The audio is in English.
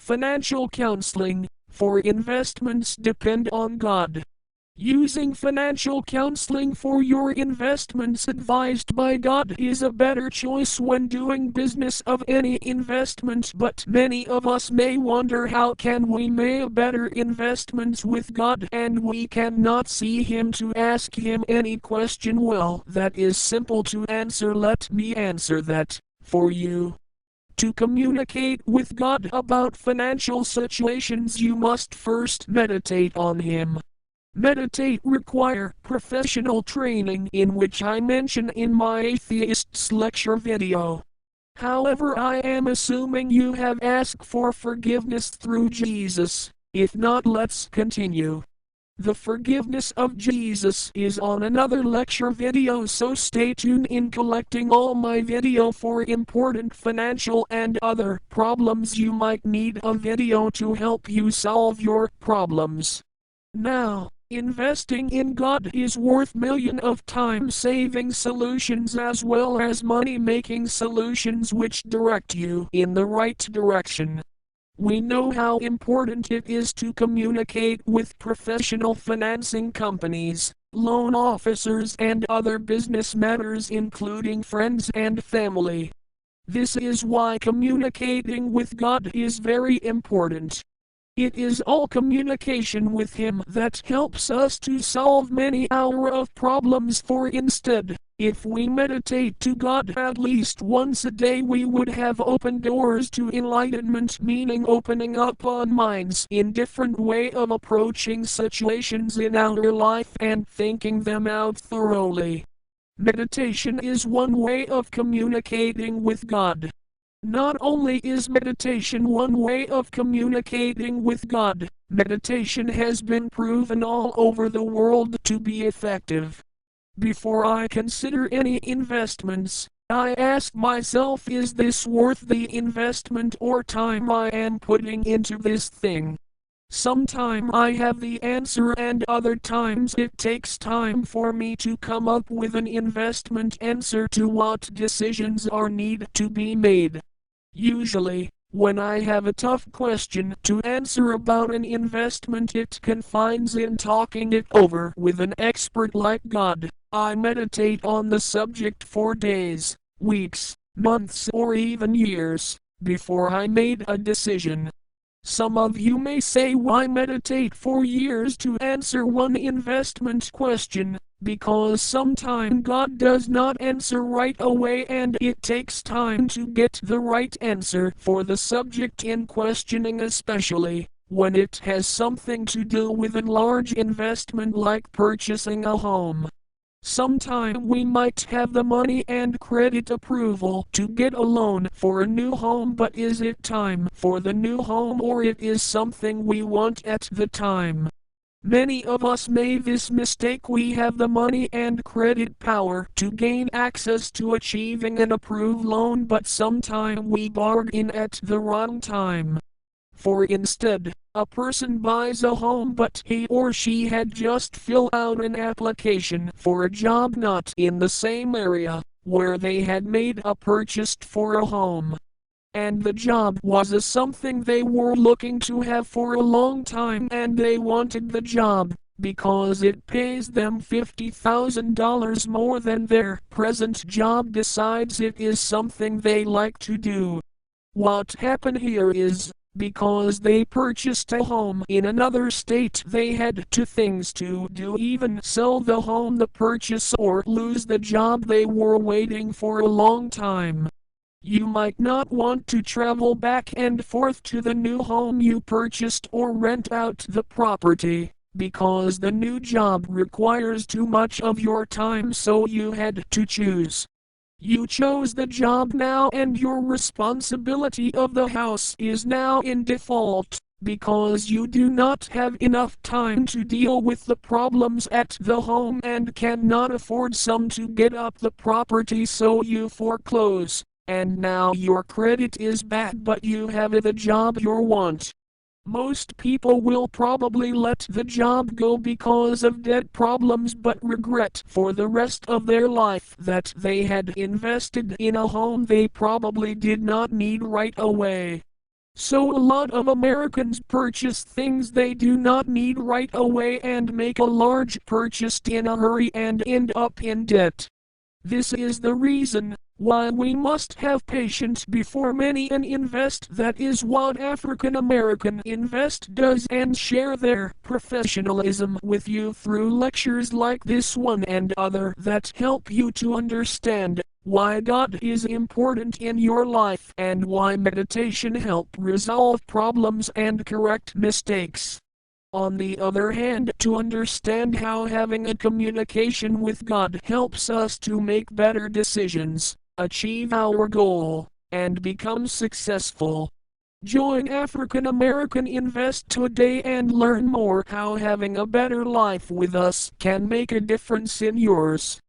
Financial counseling for investments depend on God. Using financial counseling for your investments advised by God is a better choice when doing business of any investment, but many of us may wonder how can we make better investments with God and we cannot see Him to ask Him any question. Well, that is simple to answer. Let me answer that for you. To communicate with God about financial situations, you must first meditate on Him. Meditate require professional training, in which I mention in my Atheists lecture video. However, I am assuming you have asked for forgiveness through Jesus. If not, let's continue. The forgiveness of Jesus is on another lecture video, so stay tuned in collecting all my video for important financial and other problems. You might need a video to help you solve your problems. Now, investing in God is worth millions of time-saving solutions as well as money-making solutions which direct you in the right direction. We know how important it is to communicate with professional financing companies, loan officers and other business matters including friends and family. This is why communicating with God is very important. It is all communication with Him that helps us to solve many of problems. For instead, if we meditate to God at least once a day, we would have open doors to enlightenment, meaning opening up on minds in different way of approaching situations in our life and thinking them out thoroughly. Meditation is one way of communicating with God. Not only is meditation one way of communicating with God, meditation has been proven all over the world to be effective. Before I consider any investments, I ask myself, is this worth the investment or time I am putting into this thing? Sometimes I have the answer and other times it takes time for me to come up with an investment answer to what decisions are need to be made. Usually, when I have a tough question to answer about an investment, it confines in talking it over with an expert like God. I meditate on the subject for days, weeks, months or even years, before I made a decision. Some of you may say, why meditate for years to answer one investment question? Because sometimes God does not answer right away and it takes time to get the right answer for the subject in questioning, especially when it has something to do with a large investment like purchasing a home. Sometime we might have the money and credit approval to get a loan for a new home, but is it time for the new home or it is something we want at the time? Many of us made this mistake. We have the money and credit power to gain access to achieving an approved loan, but sometime we bargain at the wrong time. For instead, a person buys a home but he or she had just filled out an application for a job not in the same area where they had made a purchase for a home. And the job was something they were looking to have for a long time, and they wanted the job because it pays them $50,000 more than their present job. Decides it is something they like to do. What happened here is, because they purchased a home in another state, they had two things to do: even sell the home, the purchase, or lose the job they were waiting for a long time. You might not want to travel back and forth to the new home you purchased or rent out the property, because the new job requires too much of your time, so you had to choose. You chose the job now and your responsibility of the house is now in default, because you do not have enough time to deal with the problems at the home and cannot afford some to get up the property, so you foreclose. And now your credit is bad, but you have the job you want. Most people will probably let the job go because of debt problems, but regret for the rest of their life that they had invested in a home they probably did not need right away. So a lot of Americans purchase things they do not need right away and make a large purchase in a hurry and end up in debt. This is the reason why we must have patience before many and invest. That is what African American Invest does, and share their professionalism with you through lectures like this one and other that help you to understand why God is important in your life and why meditation help resolve problems and correct mistakes. On the other hand, to understand how having a communication with God helps us to make better decisions, achieve our goal, and become successful. Join African American Invest today and learn more how having a better life with us can make a difference in yours.